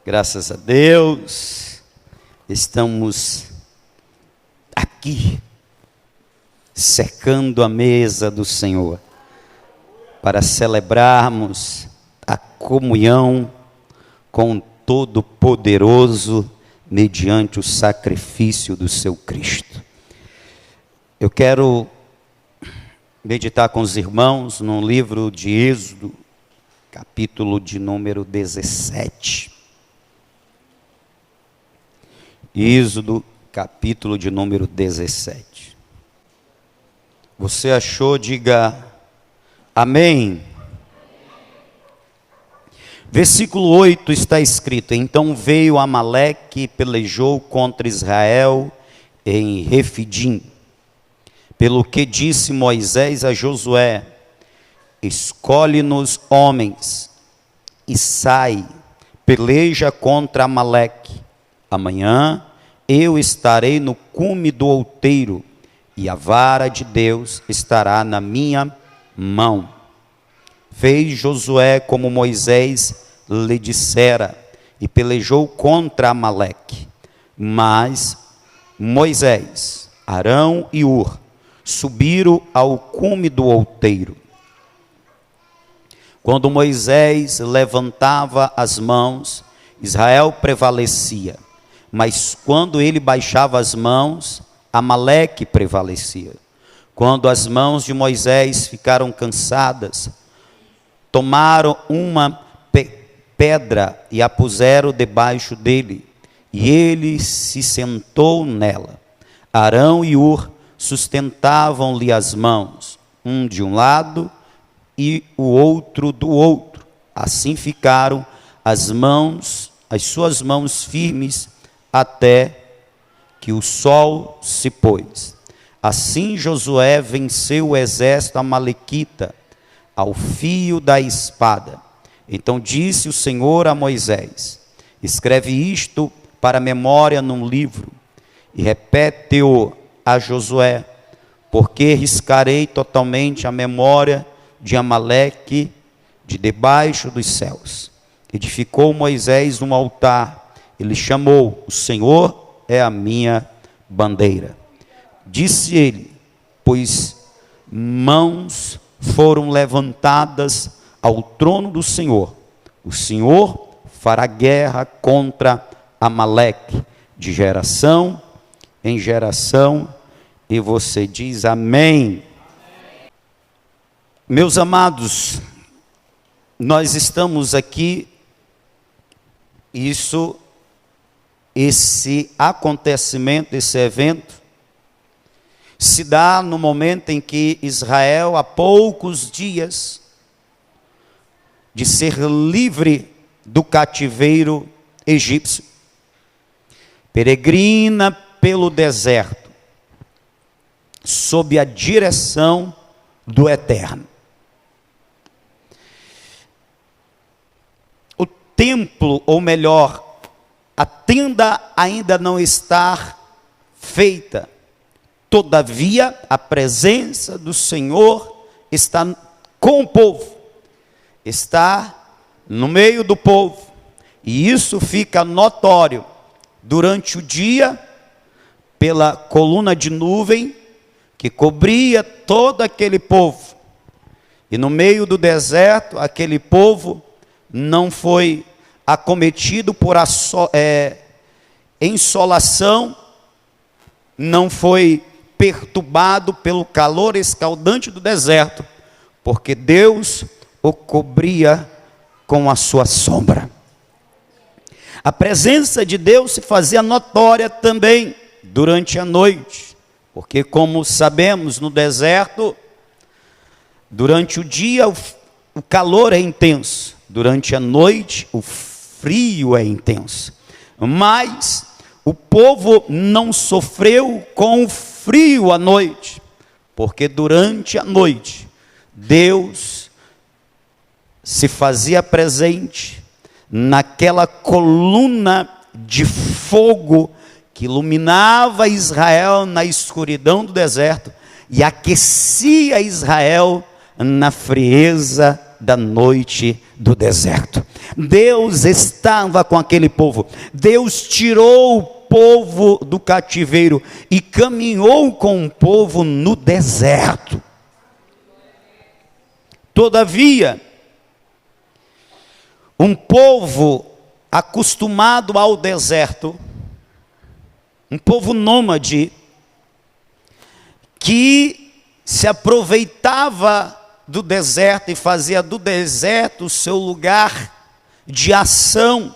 Graças a Deus, estamos aqui, cercando a mesa do Senhor, para celebrarmos a comunhão com o Todo-Poderoso, mediante o sacrifício do seu Cristo. Eu quero meditar com os irmãos no livro de Êxodo, capítulo de número 17. Êxodo, capítulo de número 17. Você achou? Diga amém. Versículo 8 está escrito: então veio Amaleque e pelejou contra Israel em Refidim. Pelo que disse Moisés a Josué: escolhe-nos homens e sai, peleja contra Amaleque. Amanhã eu estarei no cume do outeiro, e a vara de Deus estará na minha mão. Fez Josué como Moisés lhe dissera, e pelejou contra Amaleque. Mas Moisés, Arão e Hur subiram ao cume do outeiro. Quando Moisés levantava as mãos, Israel prevalecia. Mas quando ele baixava as mãos, Amaleque prevalecia. Quando as mãos de Moisés ficaram cansadas, tomaram uma pedra e a puseram debaixo dele, e ele se sentou nela. Arão e Hur sustentavam-lhe as mãos, um de um lado e o outro do outro. Assim ficaram as suas mãos firmes, até que o sol se pôs. Assim Josué venceu o exército amalequita ao fio da espada. Então disse o Senhor a Moisés: escreve isto para memória num livro, e repete-o a Josué, porque riscarei totalmente a memória de Amaleque de debaixo dos céus. Edificou Moisés um altar, ele chamou: o Senhor é a minha bandeira. Disse ele: pois mãos foram levantadas ao trono do Senhor, o Senhor fará guerra contra Amaleque, de geração em geração. E você diz amém. Meus amados, nós estamos aqui, esse acontecimento, esse evento, se dá no momento em que Israel, há poucos dias de ser livre do cativeiro egípcio, peregrina pelo deserto, sob a direção do Eterno. O templo, ou melhor, a tenda ainda não está feita. Todavia, a presença do Senhor está com o povo, está no meio do povo, e isso fica notório durante o dia, pela coluna de nuvem que cobria todo aquele povo, e no meio do deserto, aquele povo não foi acometido por insolação, não foi perturbado pelo calor escaldante do deserto, porque Deus o cobria com a sua sombra. A presença de Deus se fazia notória também durante a noite, porque, como sabemos, no deserto, durante o dia o calor é intenso, durante a noite o frio é intenso. Mas o povo não sofreu com o frio à noite, porque durante a noite Deus se fazia presente naquela coluna de fogo que iluminava Israel na escuridão do deserto e aquecia Israel na frieza da noite do deserto. Deus estava com aquele povo. Deus tirou o povo do cativeiro e caminhou com o povo no deserto. Todavia, um povo acostumado ao deserto, um povo nômade, que se aproveitava do deserto e fazia do deserto o seu lugar de ação,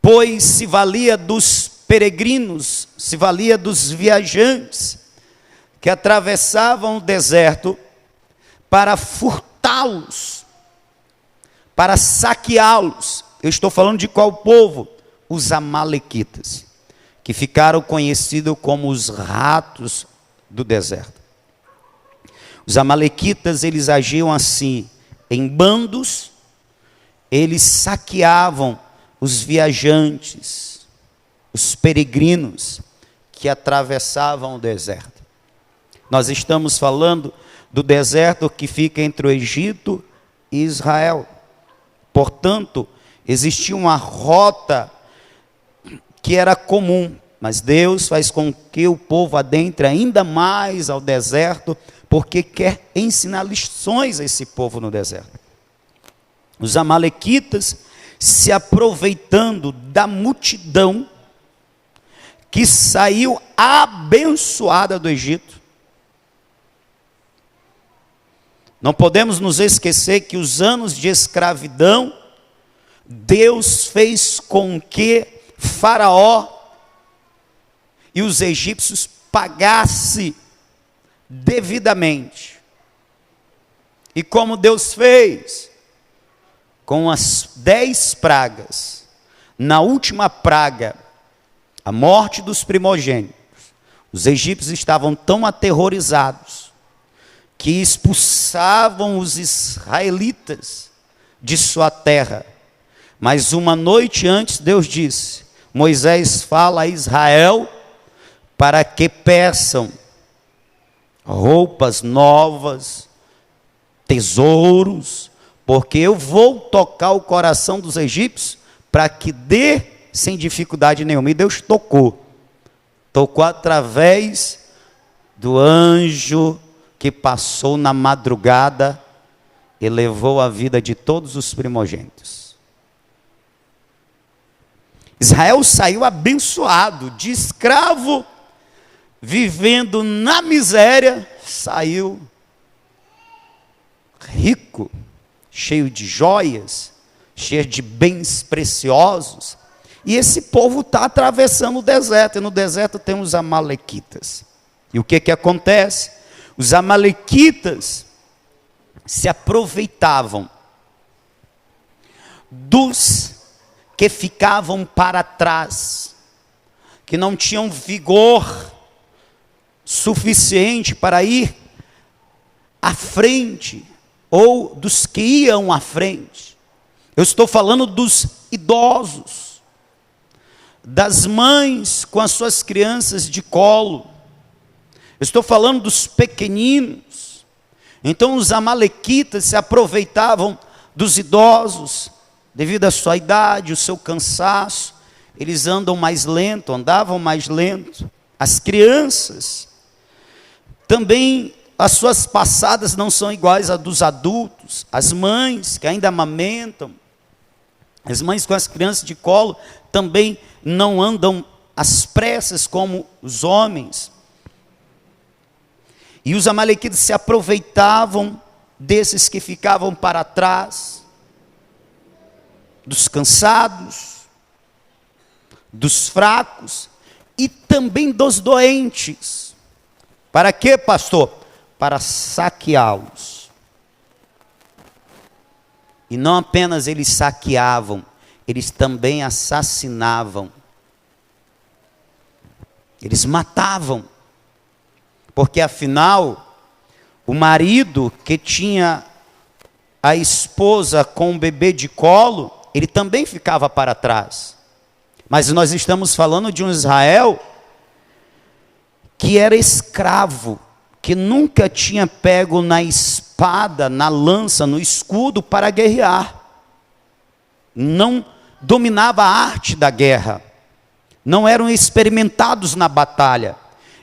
pois se valia dos peregrinos, se valia dos viajantes que atravessavam o deserto para furtá-los, para saqueá-los. Eu estou falando de qual povo? Os amalequitas, que ficaram conhecidos como os ratos do deserto. Os amalequitas, eles agiam assim, em bandos, eles saqueavam os viajantes, os peregrinos que atravessavam o deserto. Nós estamos falando do deserto que fica entre o Egito e Israel. Portanto, existia uma rota que era comum, mas Deus faz com que o povo adentre ainda mais ao deserto, porque quer ensinar lições a esse povo no deserto. Os amalequitas, se aproveitando da multidão que saiu abençoada do Egito. Não podemos nos esquecer que os anos de escravidão, Deus fez com que Faraó e os egípcios pagassem devidamente. E como Deus fez? Com as 10 pragas. Na última praga, a morte dos primogênitos, os egípcios estavam tão aterrorizados que expulsavam os israelitas de sua terra. Mas uma noite antes, Deus disse: Moisés fala a Israel para que peçam roupas novas, tesouros, porque eu vou tocar o coração dos egípcios para que dê sem dificuldade nenhuma. E Deus tocou através do anjo que passou na madrugada e levou a vida de todos os primogênitos. Israel saiu abençoado, de escravo, vivendo na miséria, saiu rico, cheio de joias, cheio de bens preciosos. E esse povo está atravessando o deserto, e no deserto tem os amalequitas. E o que acontece? Os amalequitas se aproveitavam dos que ficavam para trás, que não tinham vigor suficiente para ir à frente, ou dos que iam à frente. Eu estou falando dos idosos, das mães com as suas crianças de colo. Eu estou falando dos pequeninos. Então os amalequitas se aproveitavam dos idosos, devido à sua idade, o seu cansaço. Eles andavam mais lento. As crianças, também as suas passadas não são iguais às dos adultos. As mães que ainda amamentam, as mães com as crianças de colo, também não andam às pressas como os homens. E os amalequitas se aproveitavam desses que ficavam para trás, dos cansados, dos fracos e também dos doentes. Para quê, pastor? Para saqueá-los. E não apenas eles saqueavam, eles também assassinavam. Eles matavam. Porque afinal, o marido que tinha a esposa com o bebê de colo, ele também ficava para trás. Mas nós estamos falando de um Israel que era escravo, que nunca tinha pego na espada espada, na lança, no escudo para guerrear. Não dominava a arte da guerra. Não eram experimentados na batalha.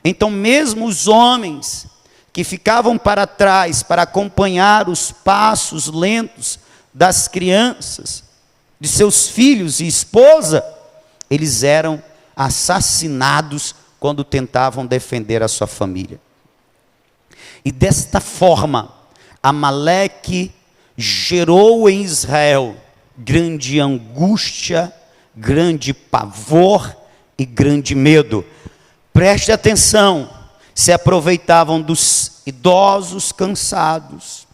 Então, mesmo os homens que ficavam para trás para acompanhar os passos lentos das crianças, de seus filhos e esposa, eles eram assassinados quando tentavam defender a sua família. E desta forma, Amaleque gerou em Israel grande angústia, grande pavor e grande medo. Preste atenção, se aproveitavam dos idosos cansados,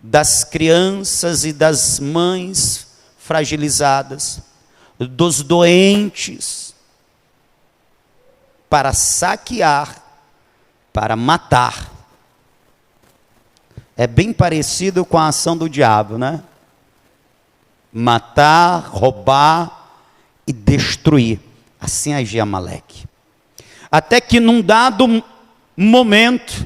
das crianças e das mães fragilizadas, dos doentes, para saquear, para matar. É bem parecido com a ação do diabo, né? Matar, roubar e destruir. Assim agia Amaleque. Até que num dado momento,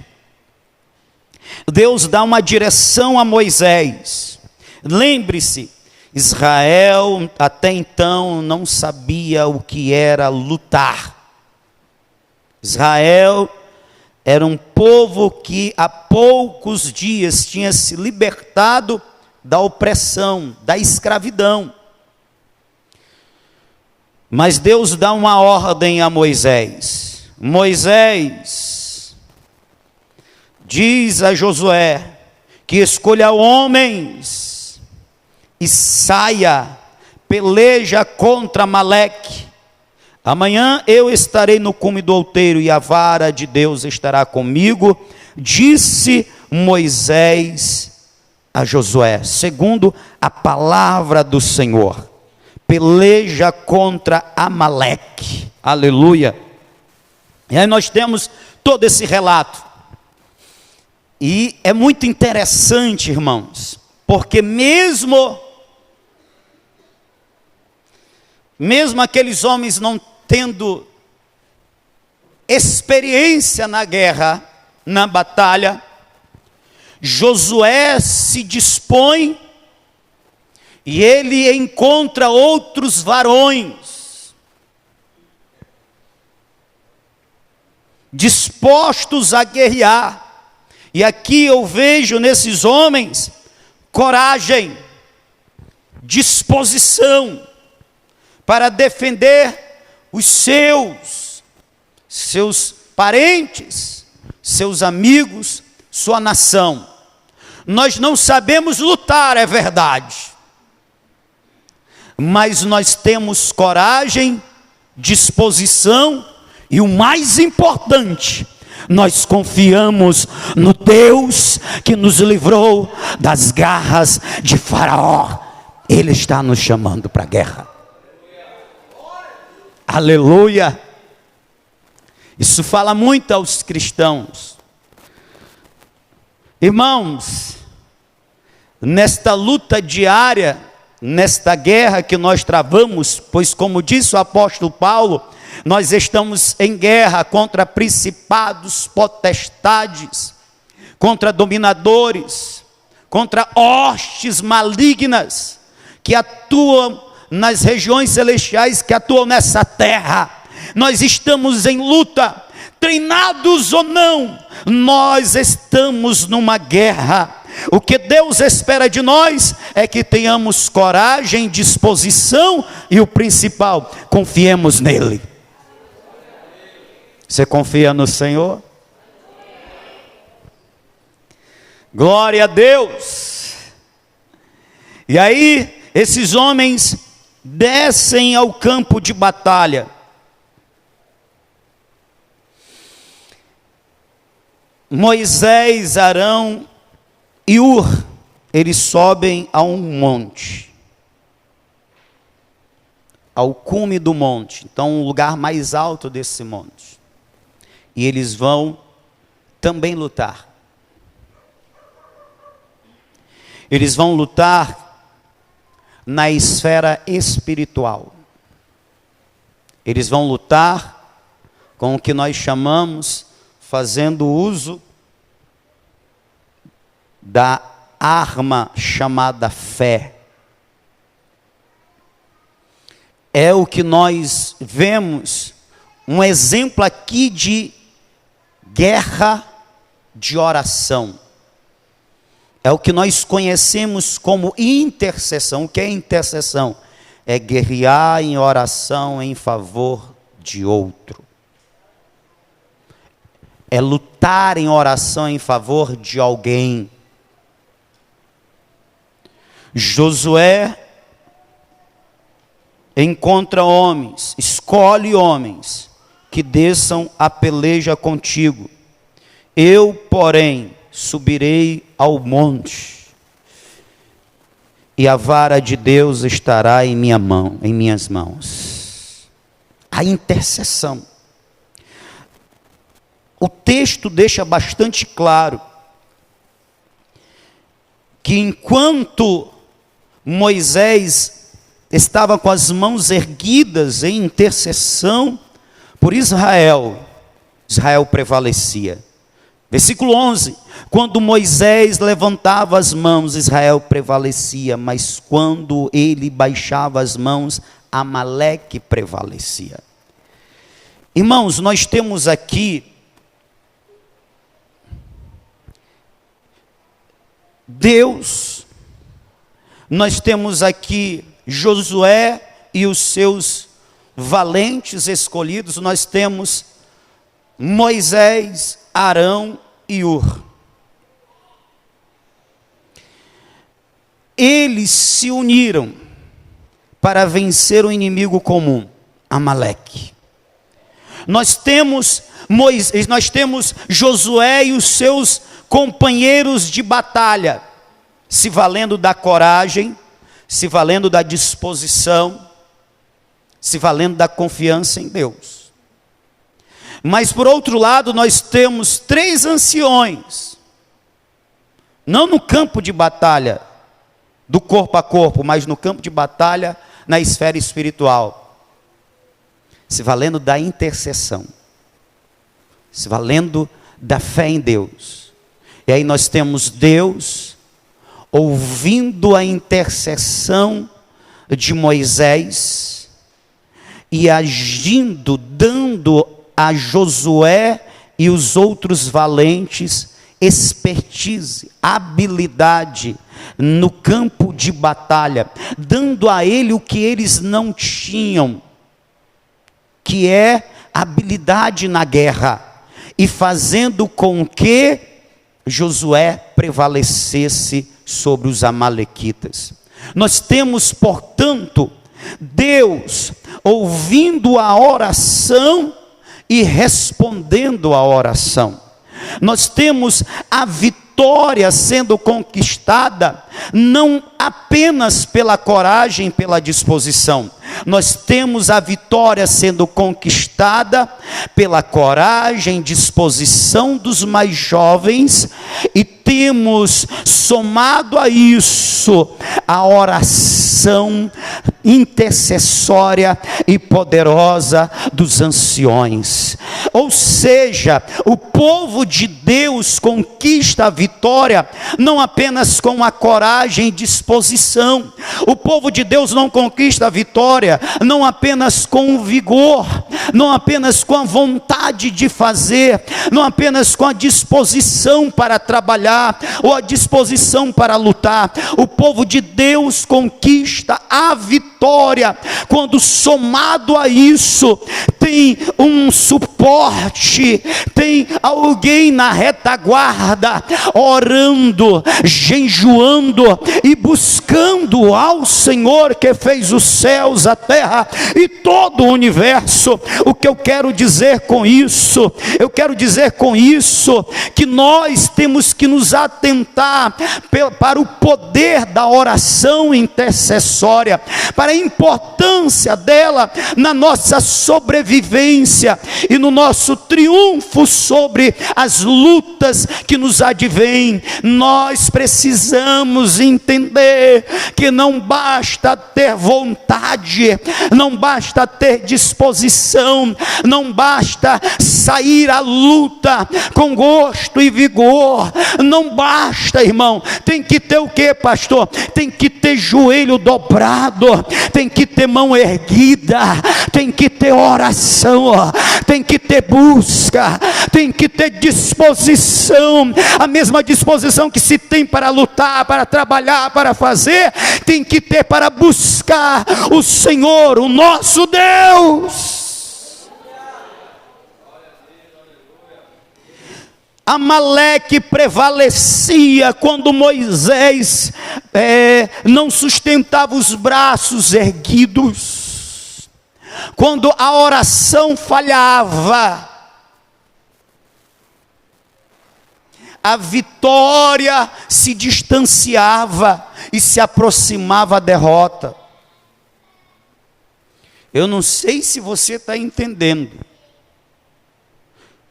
Deus dá uma direção a Moisés. Lembre-se, Israel até então não sabia o que era lutar. Israel era um povo que há poucos dias tinha se libertado da opressão, da escravidão. Mas Deus dá uma ordem a Moisés. Moisés, diz a Josué que escolha homens e saia, peleja contra Amaleque. Amanhã eu estarei no cume do outeiro e a vara de Deus estará comigo, disse Moisés a Josué, segundo a palavra do Senhor. Peleja contra Amaleque, aleluia. E aí nós temos todo esse relato, e é muito interessante, irmãos, porque mesmo aqueles homens não tendo experiência na guerra, na batalha, Josué se dispõe e ele encontra outros varões dispostos a guerrear. E aqui eu vejo nesses homens coragem, disposição para defender os seus parentes, seus amigos, sua nação. Nós não sabemos lutar, é verdade, mas nós temos coragem, disposição e o mais importante, nós confiamos no Deus que nos livrou das garras de Faraó. Ele está nos chamando para a guerra. Aleluia. Isso fala muito aos cristãos. Irmãos, nesta luta diária, nesta guerra que nós travamos, pois como disse o apóstolo Paulo, nós estamos em guerra contra principados, potestades, contra dominadores, contra hostes malignas que atuam nas regiões celestiais, que atuam nessa terra. Nós estamos em luta, treinados ou não, nós estamos numa guerra. O que Deus espera de nós é que tenhamos coragem, disposição e o principal, confiemos nele. Você confia no Senhor? Glória a Deus. E aí, esses homens descem ao campo de batalha. Moisés, Arão e Ur, eles sobem a um monte, ao cume do monte, então um lugar mais alto desse monte, e eles vão também lutar. Eles vão lutar na esfera espiritual. Eles vão lutar com o que nós chamamos, fazendo uso da arma chamada fé. É o que nós vemos, um exemplo aqui de guerra de oração. É o que nós conhecemos como intercessão. O que é intercessão? É guerrear em oração em favor de outro. É lutar em oração em favor de alguém. Josué encontra homens, escolhe homens que desçam a peleja contigo. Eu, porém, subirei ao monte, e a vara de Deus estará em minha mão, em minhas mãos. A intercessão. O texto deixa bastante claro que enquanto Moisés estava com as mãos erguidas em intercessão por Israel, Israel prevalecia. Versículo 11, quando Moisés levantava as mãos, Israel prevalecia, mas quando ele baixava as mãos, Amaleque prevalecia. Irmãos, nós temos aqui Deus, nós temos aqui Josué e os seus valentes escolhidos, nós temos Moisés, Arão e Hur. Eles se uniram para vencer o inimigo comum, Amaleque. Nós temos Josué e os seus companheiros de batalha, se valendo da coragem, se valendo da disposição, se valendo da confiança em Deus. Mas por outro lado, nós temos 3 anciões, não no campo de batalha, do corpo a corpo, mas no campo de batalha, na esfera espiritual, se valendo da intercessão, se valendo da fé em Deus. E aí nós temos Deus ouvindo a intercessão de Moisés e agindo, dando a Josué e os outros valentes expertise, habilidade no campo de batalha, dando a ele o que eles não tinham, que é habilidade na guerra, e fazendo com que Josué prevalecesse sobre os amalequitas. Nós temos, portanto, Deus ouvindo a oração e respondendo a oração. Nós temos a vitória sendo conquistada não apenas pela coragem, pela disposição. Nós temos a vitória sendo conquistada pela coragem, disposição dos mais jovens, e temos somado a isso a oração intercessória e poderosa dos anciões. Ou seja, o povo de Deus conquista a vitória não apenas com a coragem e disposição. O povo de Deus não conquista a vitória não apenas com o vigor, não apenas com a vontade de fazer, não apenas com a disposição para trabalhar ou a disposição para lutar. O povo de Deus conquista a vitória quando, somado a isso, tem um suporte, tem alguém na retaguarda, orando, jejuando e buscando ao Senhor que fez os céus, a terra e todo o universo. O que eu quero dizer com isso? Eu quero dizer com isso que nós temos que nos atentar para o poder da oração intercessória, para a importância dela na nossa sobrevivência vivência e no nosso triunfo sobre as lutas que nos advêm, nós precisamos entender que não basta ter vontade, não basta ter disposição, não basta sair à luta com gosto e vigor, não basta, irmão. Tem que ter o que, pastor? Tem que ter joelho dobrado, tem que ter mão erguida, tem que ter oração, tem que ter busca, tem que ter disposição, a mesma disposição que se tem para lutar, para trabalhar, para fazer, tem que ter para buscar o Senhor, o nosso Deus. Amaleque prevalecia quando Moisés não sustentava os braços erguidos, quando a oração falhava, a vitória se distanciava e se aproximava da derrota. Eu não sei se você está entendendo.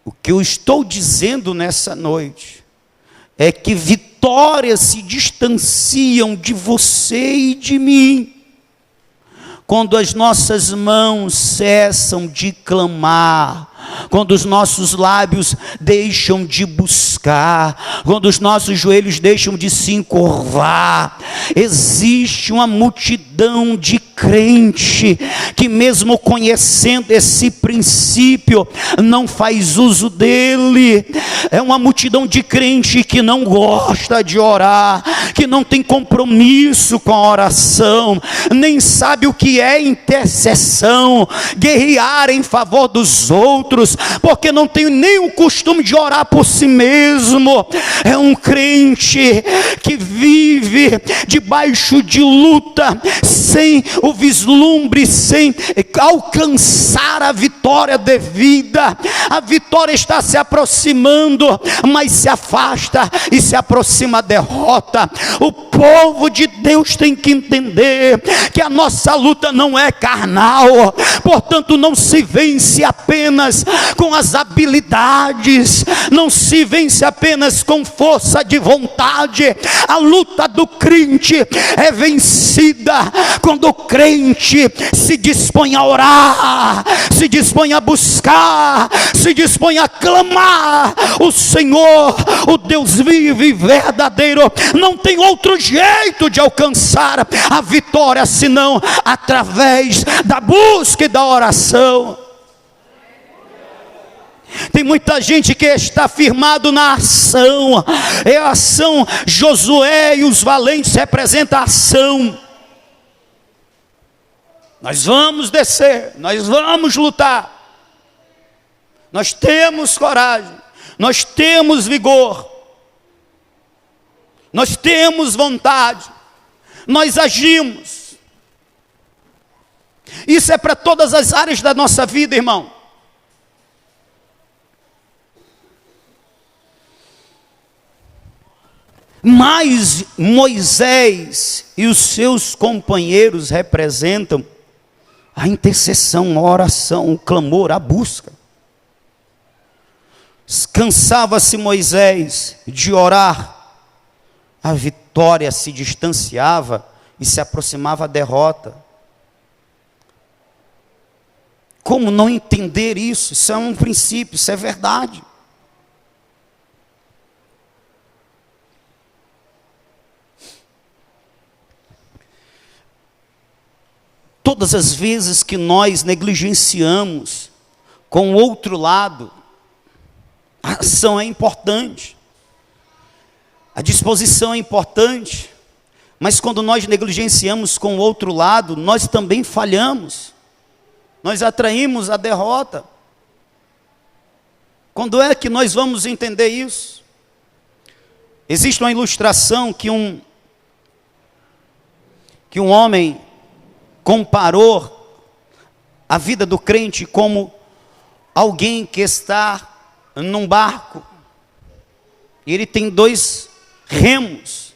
O que eu estou dizendo nessa noite é que vitórias se distanciam de você e de mim quando as nossas mãos cessam de clamar, quando os nossos lábios deixam de buscar, quando os nossos joelhos deixam de se encurvar. Existe uma multidão de crente que, mesmo conhecendo esse princípio, não faz uso dele. É uma multidão de crente que não gosta de orar, que não tem compromisso com a oração, nem sabe o que é intercessão, guerrear em favor dos outros, porque não tem nem o costume de orar por si mesmo. É um crente que vive debaixo de luta, sem o vislumbre, sem alcançar a vitória devida. A vitória está se aproximando, mas se afasta e se aproxima a derrota. O povo de Deus tem que entender que a nossa luta não é carnal, portanto não se vence apenas com as habilidades, não se vence apenas com força de vontade. A luta do crente é vencida quando o crente se dispõe a orar, se dispõe a buscar, se dispõe a clamar o Senhor, o Deus vivo e verdadeiro. Não tem outro jeito de alcançar a vitória senão através da busca e da oração. Tem muita gente que está firmado na ação. É a ação. Josué e os valentes representam a ação. Nós vamos descer, nós vamos lutar, nós temos coragem, nós temos vigor, nós temos vontade, nós agimos. Isso é para todas as áreas da nossa vida, irmão. Mas Moisés e os seus companheiros representam a intercessão, a oração, o clamor, a busca. Cansava-se Moisés de orar, a vitória se distanciava e se aproximava da derrota. Como não entender isso? Isso é um princípio, isso é verdade. Todas as vezes que nós negligenciamos com o outro lado, a ação é importante, a disposição é importante, mas quando nós negligenciamos com o outro lado, nós também falhamos, nós atraímos a derrota. Quando é que nós vamos entender isso? Existe uma ilustração que um homem comparou a vida do crente como alguém que está num barco, e ele tem 2 remos.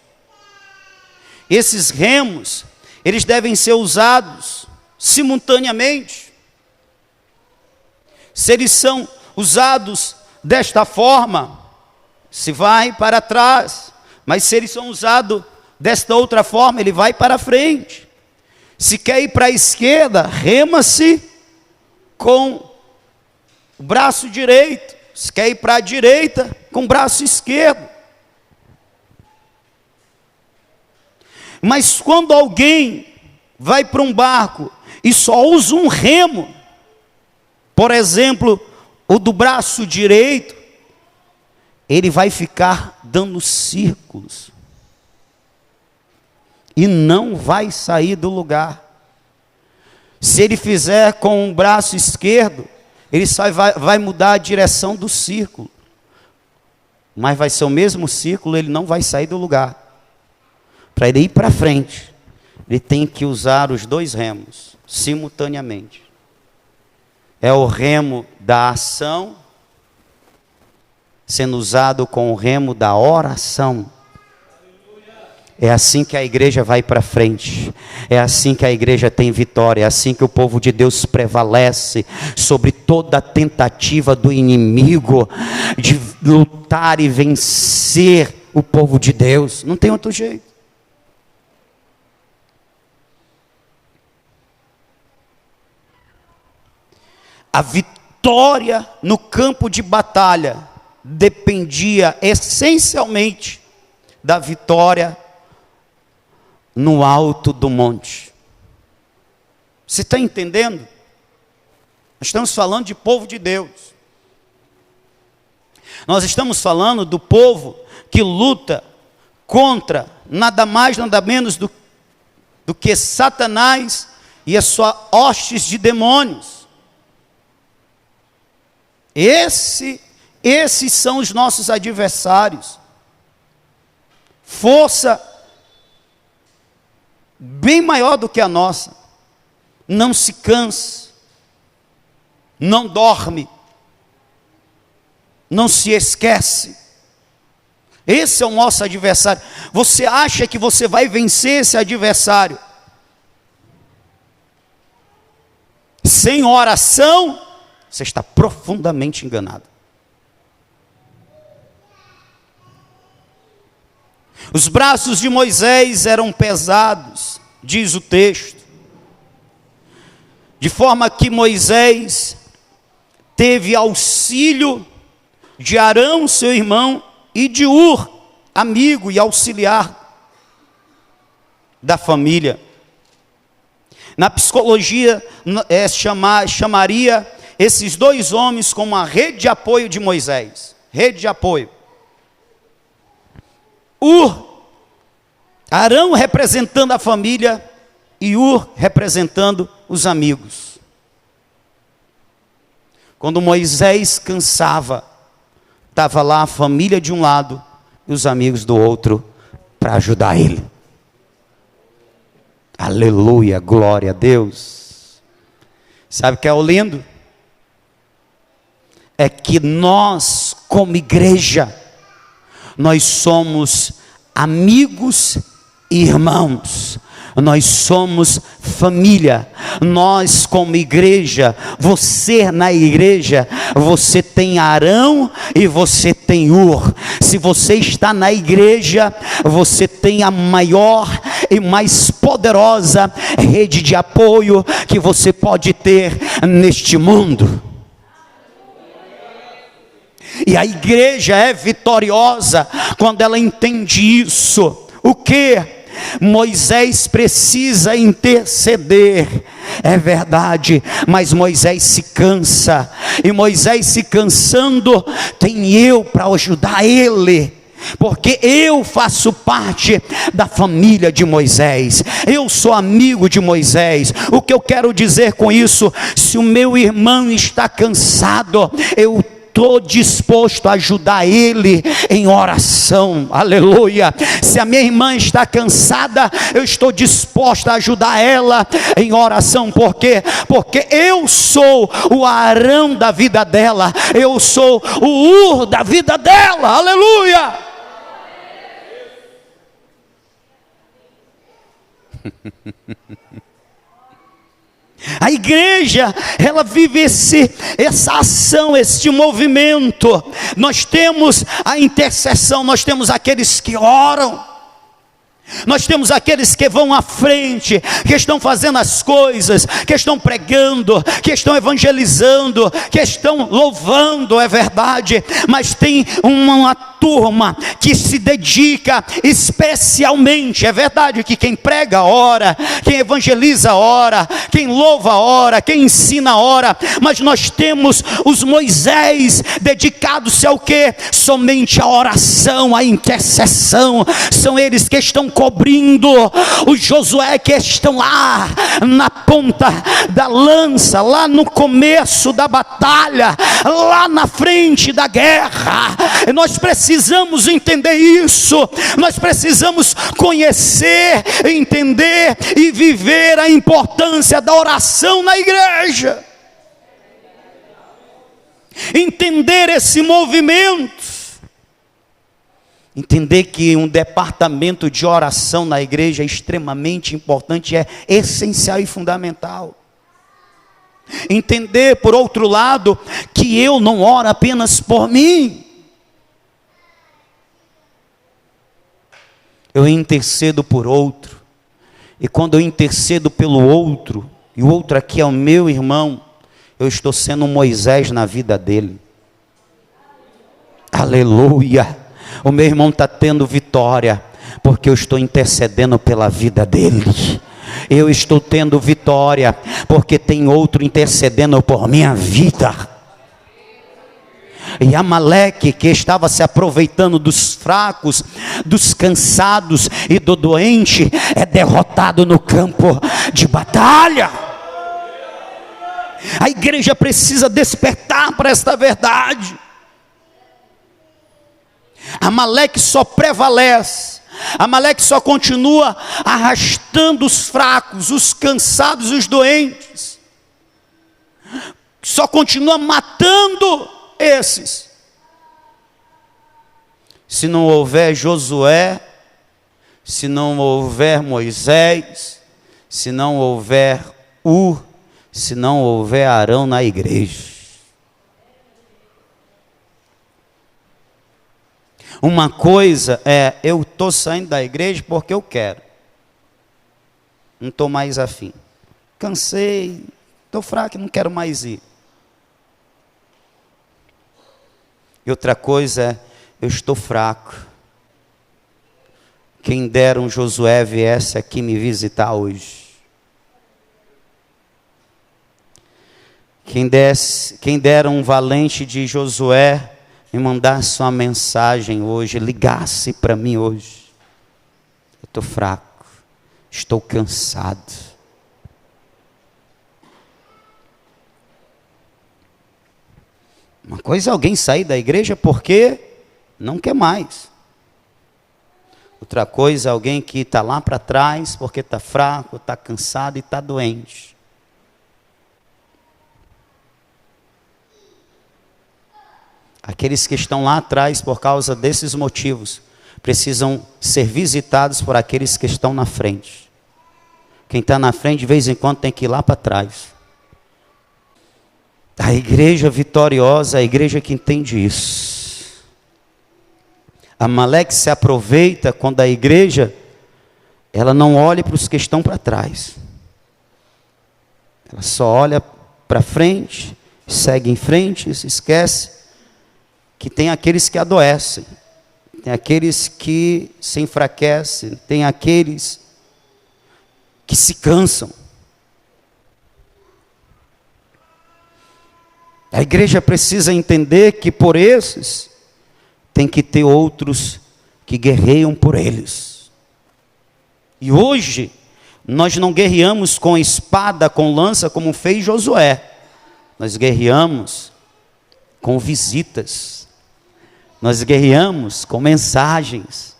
Esses remos, eles devem ser usados simultaneamente. Se eles são usados desta forma, se vai para trás. Mas se eles são usados desta outra forma, ele vai para frente. Se quer ir para a esquerda, rema-se com o braço direito. Se quer ir para a direita, com o braço esquerdo. Mas quando alguém vai para um barco e só usa um remo, por exemplo, o do braço direito, ele vai ficar dando círculos e não vai sair do lugar. Se ele fizer com o braço esquerdo, ele só vai mudar a direção do círculo, mas vai ser o mesmo círculo, ele não vai sair do lugar. Para ele ir para frente, ele tem que usar os dois remos simultaneamente. É o remo da ação sendo usado com o remo da oração. É assim que a igreja vai para frente, é assim que a igreja tem vitória, é assim que o povo de Deus prevalece sobre toda a tentativa do inimigo de lutar e vencer o povo de Deus. Não tem outro jeito. A vitória no campo de batalha dependia essencialmente da vitória no alto do monte. Você está entendendo? Nós estamos falando de povo de Deus. Nós estamos falando do povo que luta contra nada mais, nada menos do que Satanás e as suas hostes de demônios. Esses são os nossos adversários. Força bem maior do que a nossa. Não se cansa, não dorme, não se esquece. Esse é o nosso adversário. Você acha que você vai vencer esse adversário sem oração? Você está profundamente enganado. Os braços de Moisés eram pesados, diz o texto, de forma que Moisés teve auxílio de Arão, seu irmão, e de Ur, amigo e auxiliar da família. Na psicologia, chamaria esses dois homens como a rede de apoio de Moisés. Rede de apoio. Arão representando a família e Ur representando os amigos. Quando Moisés cansava, estava lá a família de um lado e os amigos do outro para ajudar ele. Aleluia, glória a Deus. Sabe o que é o lindo? É que nós, como igreja, nós somos amigos e irmãos, nós somos família. Nós como igreja, você na igreja, você tem Arão e você tem Ur. Se você está na igreja, você tem a maior e mais poderosa rede de apoio que você pode ter neste mundo. E a igreja é vitoriosa quando ela entende isso. O que? Moisés precisa interceder, é verdade, mas Moisés se cansa, e Moisés se cansando, tem eu para ajudar ele, porque eu faço parte da família de Moisés, eu sou amigo de Moisés. O que eu quero dizer com isso? Se o meu irmão está cansado, eu estou disposto a ajudar ele em oração, aleluia. Se a minha irmã está cansada, eu estou disposto a ajudar ela em oração. Por quê? Porque eu sou o Arão da vida dela, eu sou o Ur da vida dela, aleluia. A igreja, ela vive essa ação, este movimento. Nós temos a intercessão, nós temos aqueles que oram, nós temos aqueles que vão à frente, que estão fazendo as coisas, que estão pregando, que estão evangelizando, que estão louvando, é verdade, mas tem uma turma que se dedica especialmente, é verdade que quem prega ora, quem evangeliza ora, quem louva ora, quem ensina ora, mas nós temos os Moisés dedicados-se ao quê? Somente à oração, à intercessão. São eles que estão cobrindo, os Josué que estão lá na ponta da lança, lá no começo da batalha, lá na frente da guerra. Nós precisamos entender isso, nós precisamos conhecer, entender e viver a importância da oração na igreja, entender esse movimento, entender que um departamento de oração na igreja é extremamente importante, é essencial e fundamental. Entender, por outro lado, que eu não oro apenas por mim, eu intercedo por outro, e quando eu intercedo pelo outro, e o outro aqui é o meu irmão, eu estou sendo um Moisés na vida dele. Aleluia! O meu irmão está tendo vitória, porque eu estou intercedendo pela vida dele. Eu estou tendo vitória, porque tem outro intercedendo por minha vida. E Amaleque, que estava se aproveitando dos fracos, dos cansados e do doente, é derrotado no campo de batalha. A igreja precisa despertar para esta verdade. Amaleque só prevalece, Amaleque só continua arrastando os fracos, os cansados e os doentes, só continua matando esses. Se não houver Josué, se não houver Moisés, se não houver se não houver Arão na igreja. Uma coisa é, eu estou saindo da igreja porque eu quero, não estou mais afim, cansei, estou fraco, não quero mais ir. E outra coisa é, eu estou fraco, quem dera um Josué viesse aqui me visitar hoje, quem dera um valente de Josué me mandasse uma mensagem hoje, ligasse para mim hoje. Eu estou fraco, estou cansado. Uma coisa é alguém sair da igreja porque não quer mais. Outra coisa é alguém que está lá para trás porque está fraco, está cansado e está doente. Aqueles que estão lá atrás por causa desses motivos, precisam ser visitados por aqueles que estão na frente. Quem está na frente de vez em quando tem que ir lá para trás. A igreja vitoriosa, a igreja que entende isso. Amaleque se aproveita quando a igreja, ela não olha para os que estão para trás. Ela só olha para frente, segue em frente e se esquece que tem aqueles que adoecem, tem aqueles que se enfraquecem, tem aqueles que se cansam. A igreja precisa entender que por esses, tem que ter outros que guerreiam por eles. E hoje, nós não guerreamos com espada, com lança, como fez Josué. Nós guerreamos com visitas. Nós guerreamos com mensagens.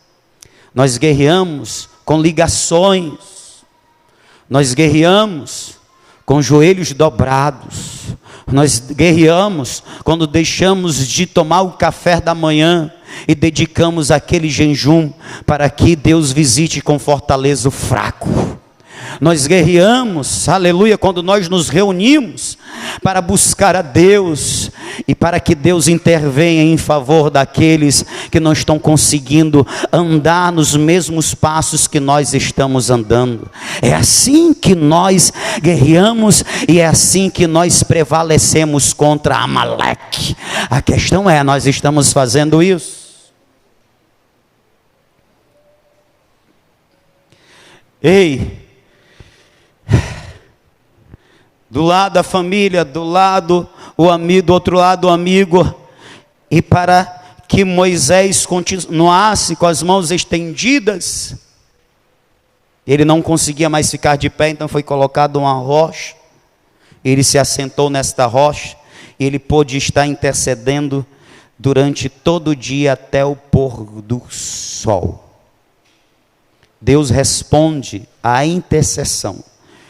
Nós guerreamos com ligações. Nós guerreamos com joelhos dobrados. Nós guerreamos quando deixamos de tomar o café da manhã e dedicamos aquele jejum para que Deus visite com fortaleza o fraco. Nós guerreamos, aleluia, quando nós nos reunimos para buscar a Deus e para que Deus intervenha em favor daqueles que não estão conseguindo andar nos mesmos passos que nós estamos andando. É assim que nós guerreamos e é assim que nós prevalecemos contra Amaleque. A questão é, nós estamos fazendo isso? Ei, do lado da família, do lado o amigo, do outro lado o amigo, e para que Moisés continuasse com as mãos estendidas, ele não conseguia mais ficar de pé, então foi colocado uma rocha, ele se assentou nesta rocha, e ele pôde estar intercedendo durante todo o dia até o pôr do sol. Deus responde à intercessão,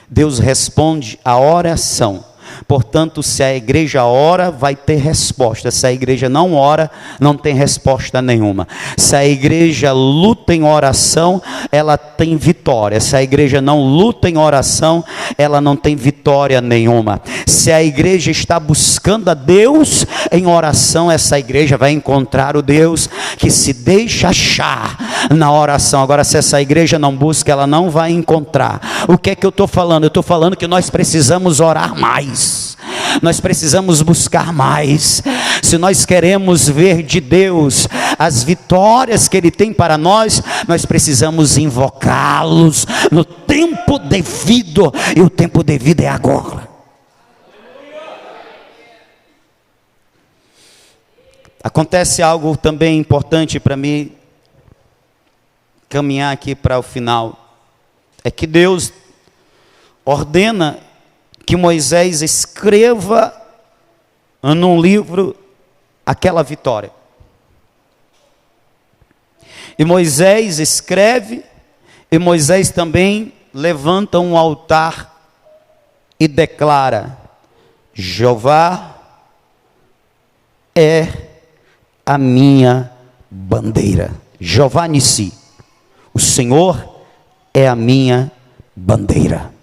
Deus responde à oração. Portanto, se a igreja ora, vai ter resposta. Se a igreja não ora, não tem resposta nenhuma. Se a igreja luta em oração, ela tem vitória. Se a igreja não luta em oração, ela não tem vitória nenhuma. Se a igreja está buscando a Deus em oração, essa igreja vai encontrar o Deus que se deixa achar na oração. Agora, se essa igreja não busca, ela não vai encontrar. O que é que eu estou falando? Eu estou falando que nós precisamos orar mais. Nós precisamos buscar mais. Se nós queremos ver de Deus as vitórias que Ele tem para nós, nós precisamos invocá-los no tempo devido, e o tempo devido é agora. Acontece algo também importante para mim caminhar aqui para o final, é que Deus ordena que Moisés escreva num livro aquela vitória. E Moisés escreve, e Moisés também levanta um altar e declara: Jeová é a minha bandeira. Jeová Nissi, o Senhor é a minha bandeira,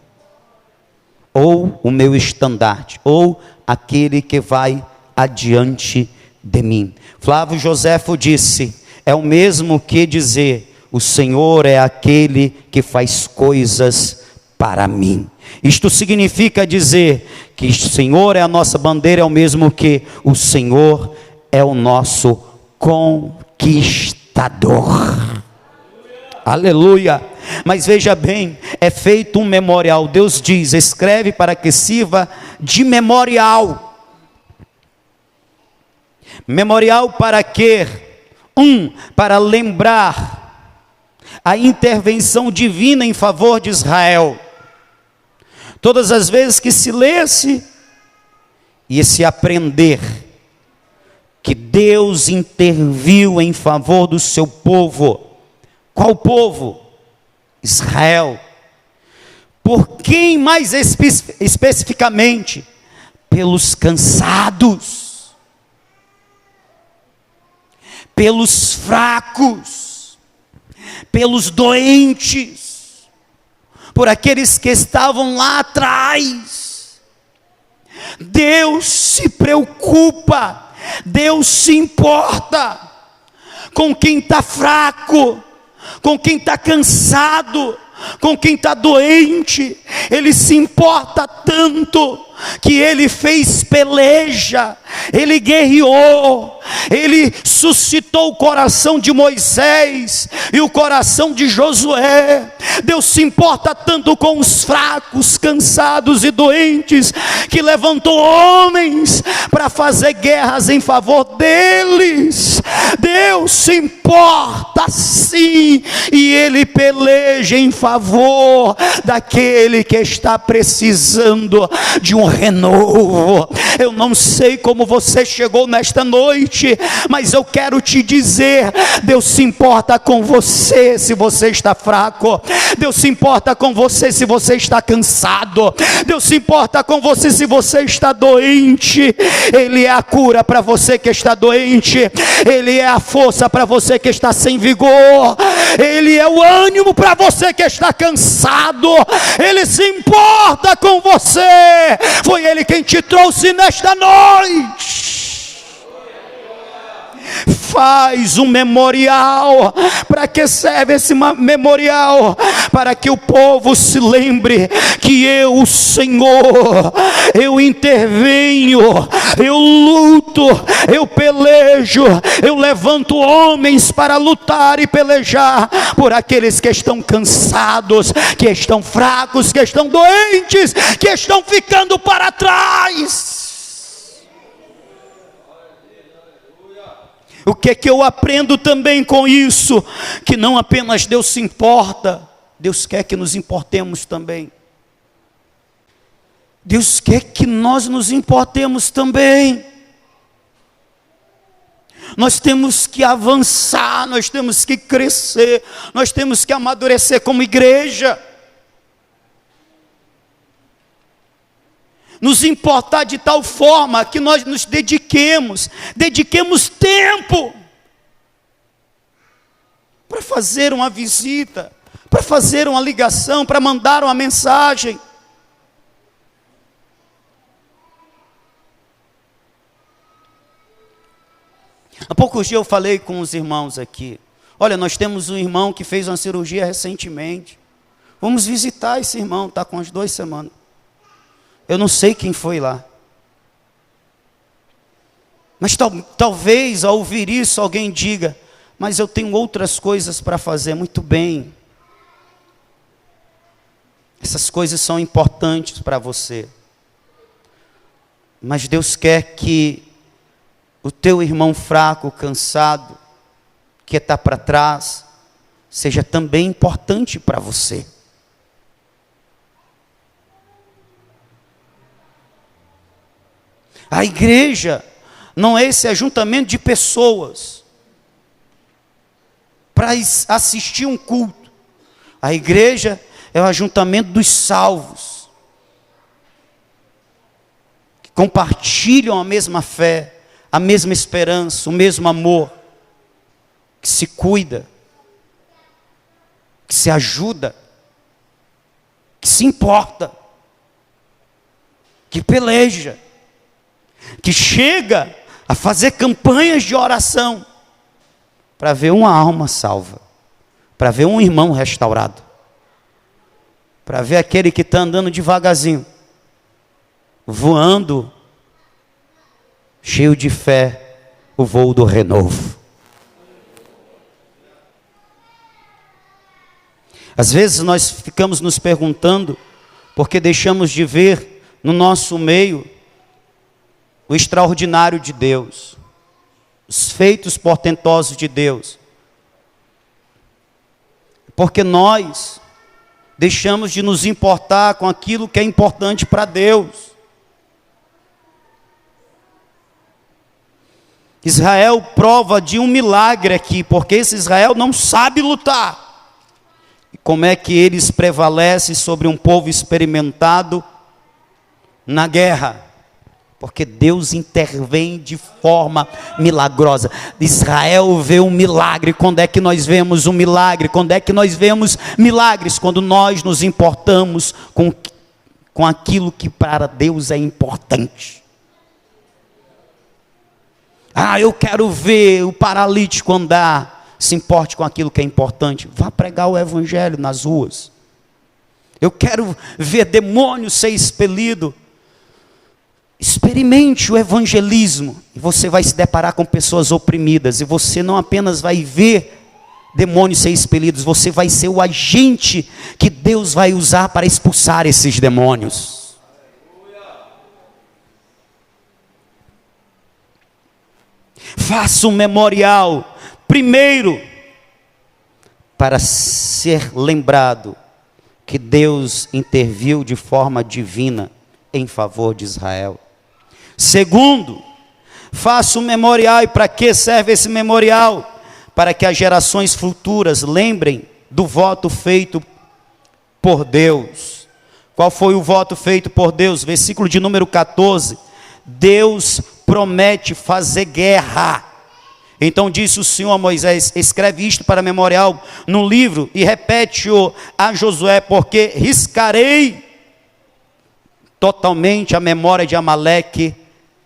ou o meu estandarte, ou aquele que vai adiante de mim. Flávio Joséfo disse: é o mesmo que dizer, o Senhor é aquele que faz coisas para mim. Isto significa dizer que o Senhor é a nossa bandeira, é o mesmo que o Senhor é o nosso conquistador. Aleluia. Mas veja bem, é feito um memorial. Deus diz: escreve para que sirva de memorial. Memorial para quê? Para lembrar a intervenção divina em favor de Israel. Todas as vezes que se lesse e se aprender que Deus interviu em favor do seu povo. Qual povo? Israel. Por quem mais especificamente? Pelos cansados, pelos fracos, pelos doentes, por aqueles que estavam lá atrás. Deus se preocupa, Deus se importa com quem está fraco, com quem está cansado, com quem está doente. Ele se importa tanto que Ele fez peleja, Ele guerreou, Ele suscitou o coração de Moisés e o coração de Josué. Deus se importa tanto com os fracos, cansados e doentes, que levantou homens para fazer guerras em favor deles. Deus se importa sim, e Ele peleja em favor daquele que está precisando de um renovo. Eu não sei como você chegou nesta noite, mas eu quero te dizer: Deus se importa com você se você está fraco, Deus se importa com você se você está cansado, Deus se importa com você se você está doente. Ele é a cura para você que está doente, Ele é a força para você que está sem vigor, Ele é o ânimo para você que está cansado. Ele se importa com você. Foi Ele quem te trouxe nesta noite. Faz um memorial. Para que serve esse memorial? Para que o povo se lembre que eu, o Senhor, eu intervenho, eu luto, eu pelejo, eu levanto homens para lutar e pelejar por aqueles que estão cansados, que estão fracos, que estão doentes, que estão ficando para trás. O que é que eu aprendo também com isso? Que não apenas Deus se importa, Deus quer que nos importemos também. Deus quer que nós nos importemos também. Nós temos que avançar, nós temos que crescer, nós temos que amadurecer como igreja. Nos importar de tal forma que nós nos dediquemos tempo para fazer uma visita, para fazer uma ligação, para mandar uma mensagem. Há poucos dias eu falei com os irmãos aqui. Olha, nós temos um irmão que fez uma cirurgia recentemente. Vamos visitar esse irmão, está com as 2 semanas. Eu não sei quem foi lá. Mas talvez ao ouvir isso alguém diga: mas eu tenho outras coisas para fazer. Muito bem. Essas coisas são importantes para você. Mas Deus quer que o teu irmão fraco, cansado, que está para trás, seja também importante para você. A igreja não é esse ajuntamento de pessoas para assistir um culto. A igreja é o ajuntamento dos salvos, que compartilham a mesma fé, a mesma esperança, o mesmo amor, que se cuida, que se ajuda, que se importa, que peleja, que chega a fazer campanhas de oração para ver uma alma salva, para ver um irmão restaurado, para ver aquele que está andando devagarzinho, voando, cheio de fé, o voo do renovo. Às vezes nós ficamos nos perguntando, porque deixamos de ver no nosso meio o extraordinário de Deus, os feitos portentosos de Deus, porque nós deixamos de nos importar com aquilo que é importante para Deus. Israel prova de um milagre aqui, porque esse Israel não sabe lutar. E como é que eles prevalecem sobre um povo experimentado na guerra? Porque Deus intervém de forma milagrosa. Israel vê um milagre. Quando é que nós vemos um milagre? Quando é que nós vemos milagres? Quando nós nos importamos com aquilo que para Deus é importante. Eu quero ver o paralítico andar. Se importe com aquilo que é importante. Vá pregar o evangelho nas ruas. Eu quero ver demônio ser expelido. Experimente o evangelismo. E você vai se deparar com pessoas oprimidas. E você não apenas vai ver demônios ser expelidos. Você vai ser o agente que Deus vai usar para expulsar esses demônios. Faça um memorial. Primeiro, para ser lembrado que Deus interviu de forma divina em favor de Israel. Segundo, faça um memorial. E para que serve esse memorial? Para que as gerações futuras lembrem do voto feito por Deus. Qual foi o voto feito por Deus? Versículo de número 14. Deus promete fazer guerra. Então disse o Senhor a Moisés: escreve isto para memorial no livro e repete-o a Josué, porque riscarei totalmente a memória de Amaleque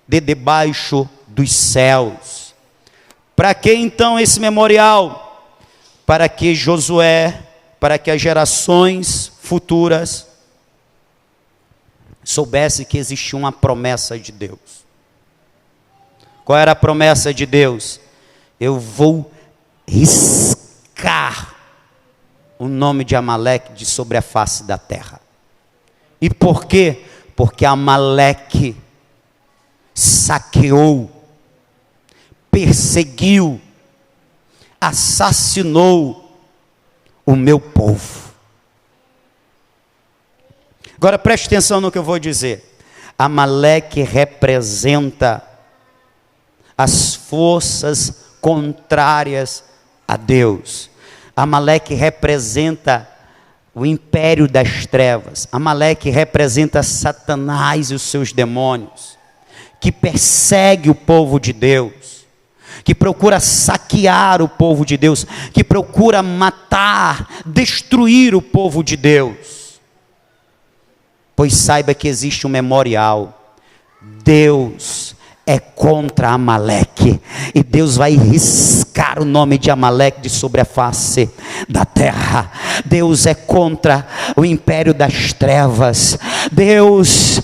de debaixo dos céus. Para que então esse memorial? Para que Josué, para que as gerações futuras soubessem que existia uma promessa de Deus. Qual era a promessa de Deus? Eu vou riscar o nome de Amaleque de sobre a face da terra. E por quê? Porque Amaleque saqueou, perseguiu, assassinou o meu povo. Agora preste atenção no que eu vou dizer. Amaleque representa as forças contrárias a Deus. Amaleque representa o império das trevas. Amaleque representa Satanás e os seus demônios, que persegue o povo de Deus, que procura saquear o povo de Deus, que procura matar, destruir o povo de Deus. Pois saiba que existe um memorial. Deus é contra Amaleque, e Deus vai riscar o nome de Amaleque de sobre a face da terra. Deus é contra o império das trevas. Deus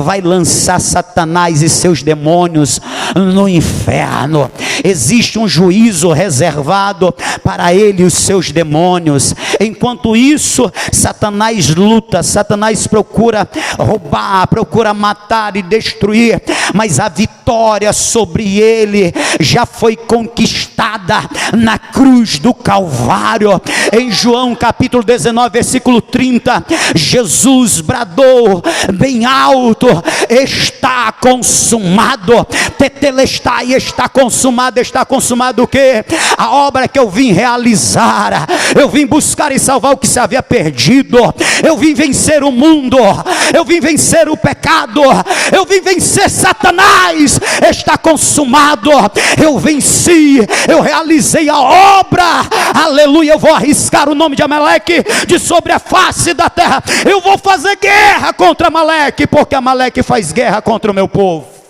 vai lançar Satanás e seus demônios no inferno. Existe um juízo reservado para ele e os seus demônios. Enquanto isso, Satanás luta, Satanás procura roubar, procura matar e destruir, mas a vitória sobre ele já foi conquistada na cruz do Calvário. Em João capítulo 19, versículo 30, Jesus bradou bem alto: está consumado. Tetelestai, está consumado. Está consumado o quê? A obra que eu vim realizar. Eu vim buscar e salvar o que se havia perdido. Eu vim vencer o mundo. Eu vim vencer o pecado. Eu vim vencer Satanás. Está consumado. Eu venci. Eu realizei a obra. Aleluia. Eu vou arriscar o nome de Amaleque de sobre a face da terra. Eu vou fazer guerra contra Amaleque, porque Amaleque faz guerra contra o meu povo.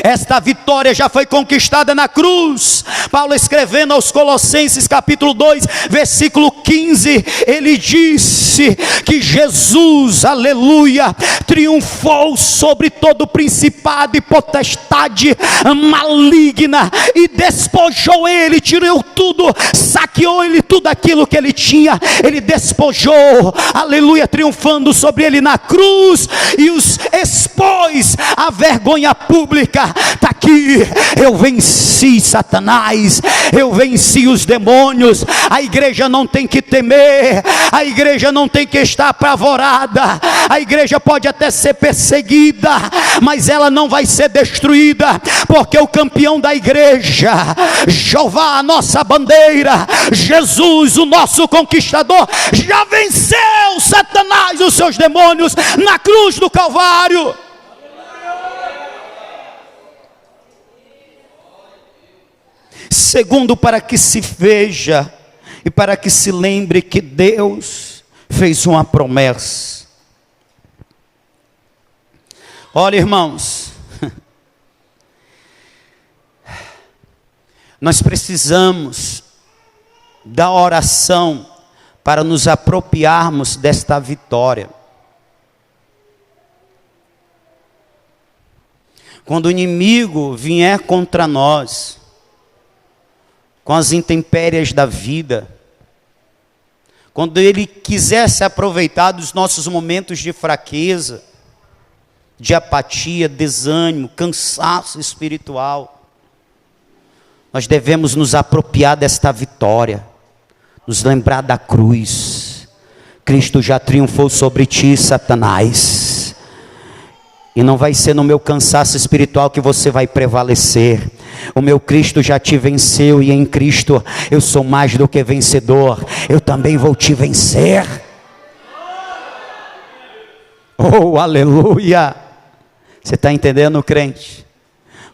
Esta vitória já foi conquistada na cruz. Paulo, escrevendo aos Colossenses capítulo 2, versículo 15, ele disse que Jesus, aleluia, triunfou sobre todo principado e potestade maligna, e despojou ele, tirou tudo, saqueou ele tudo aquilo que ele tinha, ele despojou, aleluia, triunfando sobre ele na cruz, e os expôs a vergonha pública. Está aqui: eu venci Satanás, eu venci os demônios. A igreja não tem que temer, a igreja não tem que estar apavorada. A igreja pode até ser perseguida, mas ela não vai ser destruída, porque o campeão da igreja, Jeová, a nossa bandeira, Jesus, o nosso conquistador, já venceu Satanás e os seus demônios na cruz do Calvário. Segundo, para que se veja e para que se lembre que Deus fez uma promessa. Olha, irmãos, nós precisamos da oração para nos apropriarmos desta vitória. Quando o inimigo vier contra nós, com as intempéries da vida, quando ele quiser se aproveitar dos nossos momentos de fraqueza, de apatia, desânimo, cansaço espiritual, nós devemos nos apropriar desta vitória, nos lembrar da cruz. Cristo já triunfou sobre ti, Satanás. E não vai ser no meu cansaço espiritual que você vai prevalecer. O meu Cristo já te venceu, e em Cristo eu sou mais do que vencedor. Eu também vou te vencer. Oh, aleluia! Você está entendendo, crente?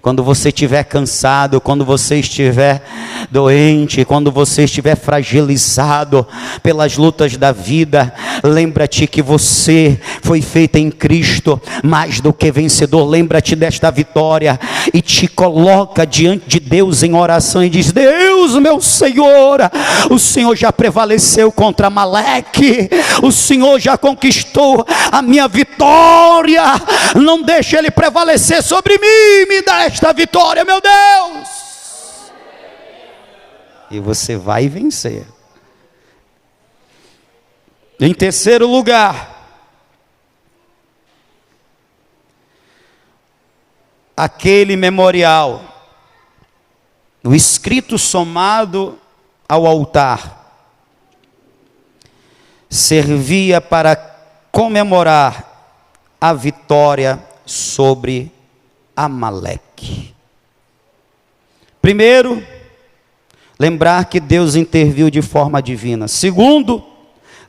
Quando você estiver cansado, quando você estiver doente, quando você estiver fragilizado pelas lutas da vida, lembra-te que você foi feito em Cristo mais do que vencedor. Lembra-te desta vitória e te coloca diante de Deus em oração e diz: Deus, meu Senhor, o Senhor já prevaleceu contra Amaleque, o Senhor já conquistou a minha vitória, não deixe ele prevalecer sobre mim, me dá esta vitória, meu Deus. E você vai vencer. Em terceiro lugar, aquele memorial, o escrito somado ao altar, servia para comemorar a vitória sobre Amaleque. Primeiro, lembrar que Deus interviu de forma divina. Segundo,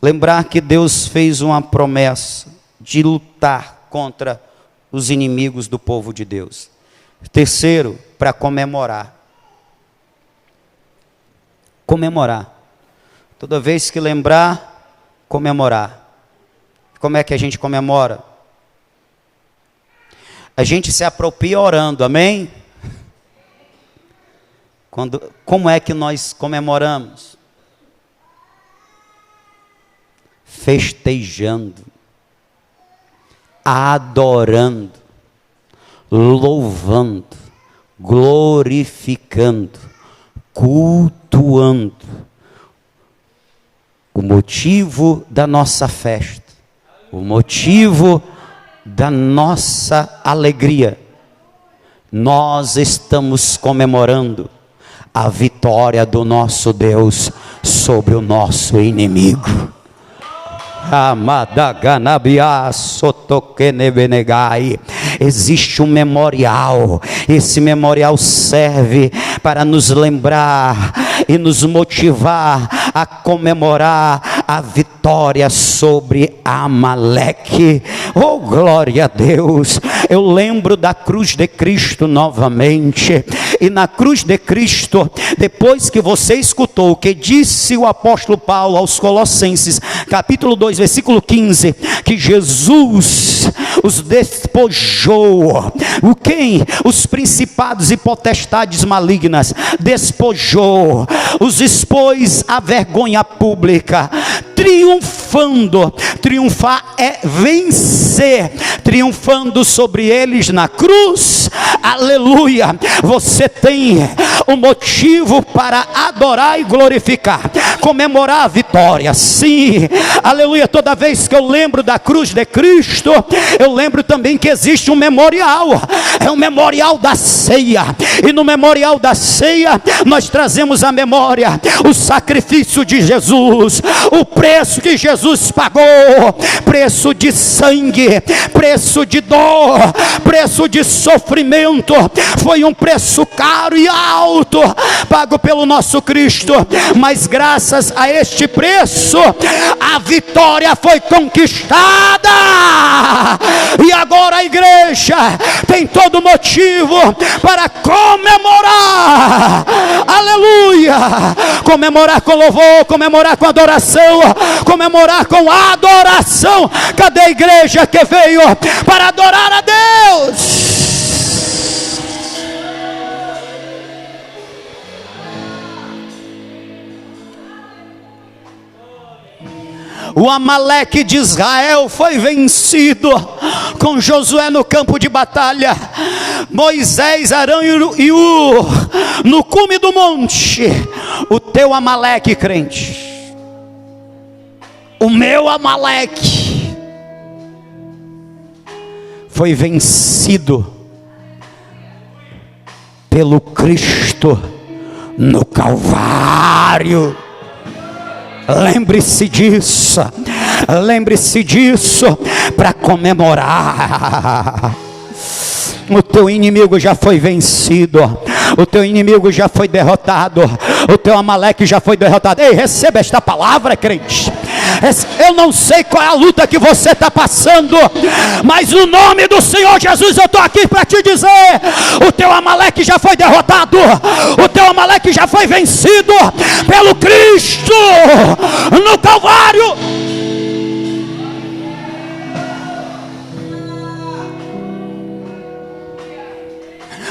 lembrar que Deus fez uma promessa de lutar contra os inimigos do povo de Deus. Terceiro, para comemorar. Comemorar. Toda vez que lembrar, comemorar. Como é que a gente comemora? A gente se apropria orando, amém? Como é que nós comemoramos? Festejando, adorando, louvando, glorificando, cultuando. O motivo da nossa festa, o motivo da nossa alegria, nós estamos comemorando a vitória do nosso Deus sobre o nosso inimigo. Existe um memorial. Esse memorial serve para nos lembrar e nos motivar a comemorar a vitória sobre Amaleque. Oh, glória a Deus! Eu lembro da cruz de Cristo novamente. E na cruz de Cristo, depois que você escutou o que disse o apóstolo Paulo aos Colossenses, capítulo 2, versículo 15, que Jesus os despojou. O quem? Os principados e potestades malignas. Despojou, os expôs à vergonha pública, triunfando. Triunfar é vencer, triunfando sobre eles na cruz. Aleluia! Você tem um motivo para adorar e glorificar, comemorar a vitória. Sim, aleluia. Toda vez que eu lembro da cruz de Cristo, eu lembro também que existe um memorial. É um memorial da ceia. E no memorial da ceia nós trazemos à memória o sacrifício de Jesus, o preço que Jesus pagou, preço de sangue, preço de dor, preço de sofrimento. Foi um preço caro e alto pago pelo nosso Cristo, mas graças a este preço a vitória foi conquistada. E agora a igreja tem todo motivo para comemorar. Aleluia! Comemorar com louvor, comemorar com adoração, comemorar com adoração. Cadê a igreja que veio para adorar a Deus? O Amaleque de Israel foi vencido com Josué no campo de batalha. Moisés, Arão e Ur no cume do monte. O teu Amaleque, crente, o meu Amaleque, foi vencido pelo Cristo no Calvário. Lembre-se disso. Lembre-se disso para comemorar. O teu inimigo já foi vencido, o teu inimigo já foi derrotado, o teu Amaleque já foi derrotado. Ei, receba esta palavra, crente. Eu não sei qual é a luta que você está passando, mas no nome do Senhor Jesus eu estou aqui para te dizer: o teu Amaleque já foi derrotado, o teu Amaleque já foi vencido pelo Cristo no Calvário.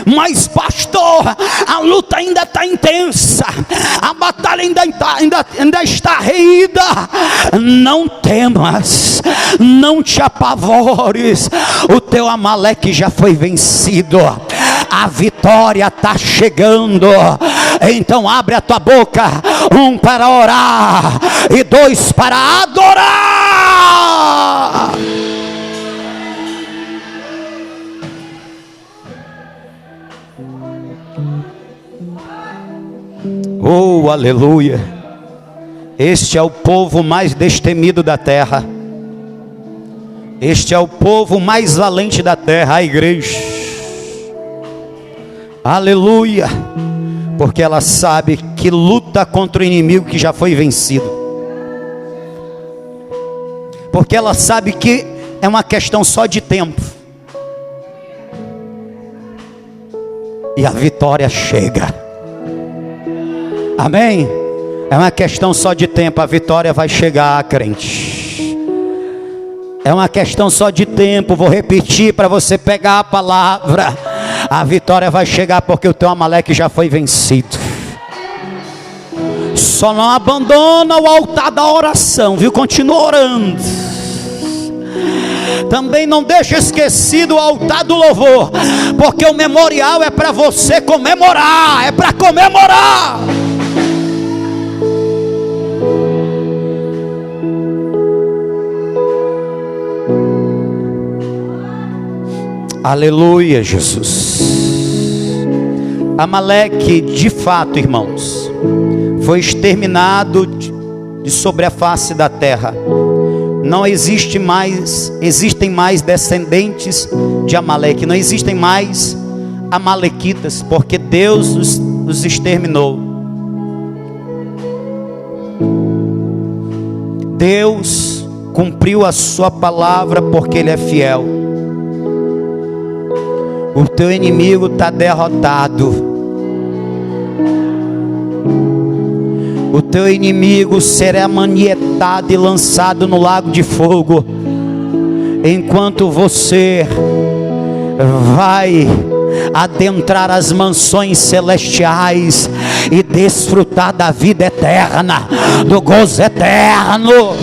Mas pastor, a luta ainda está intensa, a batalha ainda está reída. Não temas, não te apavores, o teu Amaleque já foi vencido, a vitória está chegando. Então abre a tua boca, 1 para orar e 2 para adorar. Oh, aleluia. Este é o povo mais destemido da terra. Este é o povo mais valente da terra, a igreja. Aleluia. Porque ela sabe que luta contra o inimigo que já foi vencido. Porque ela sabe que é uma questão só de tempo. E a vitória chega. Amém? É uma questão só de tempo, a vitória vai chegar, crente. É uma questão só de tempo, vou repetir para você pegar a palavra. A vitória vai chegar porque o teu Amaleque já foi vencido. Só não abandona o altar da oração, viu? Continua orando. Também não deixa esquecido o altar do louvor, porque o memorial é para você comemorar, é para comemorar. Aleluia, Jesus. Amaleque, de fato, irmãos, foi exterminado de sobre a face da terra. Não existe mais, existem mais descendentes de Amaleque, não existem mais amalequitas, porque Deus os exterminou. Deus cumpriu a sua palavra porque Ele é fiel. O teu inimigo está derrotado. O teu inimigo será manietado e lançado no lago de fogo, enquanto você vai adentrar as mansões celestiais e desfrutar da vida eterna, do gozo eterno.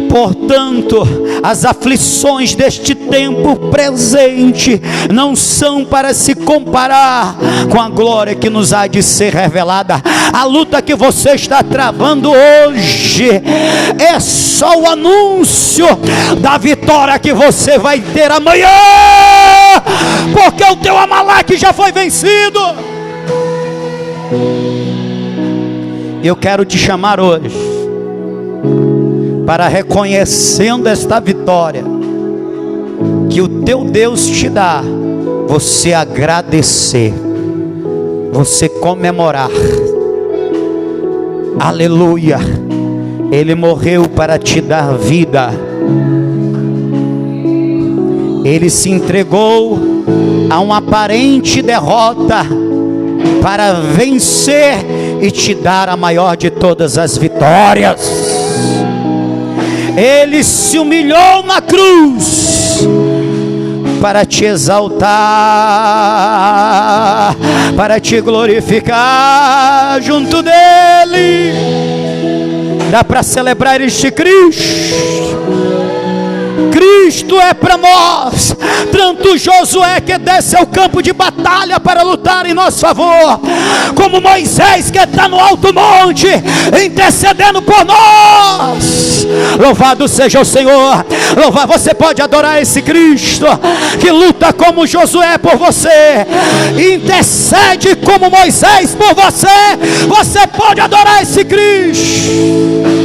Portanto, as aflições deste tempo presente não são para se comparar com a glória que nos há de ser revelada. A luta que você está travando hoje é só o anúncio da vitória que você vai ter amanhã, porque o teu Amaleque já foi vencido. Eu quero te chamar hoje para, reconhecendo esta vitória que o teu Deus te dá, você agradecer, você comemorar. Aleluia. Ele morreu para te dar vida. Ele se entregou a uma aparente derrota para vencer e te dar a maior de todas as vitórias. Ele se humilhou na cruz para te exaltar, para te glorificar junto dele. Dá para celebrar este Cristo? Cristo é para nós, tanto Josué que desce ao campo de batalha para lutar em nosso favor, como Moisés que está no alto monte intercedendo por nós. Louvado seja o Senhor. Você pode adorar esse Cristo que luta como Josué por você, intercede como Moisés por você. Você pode adorar esse Cristo.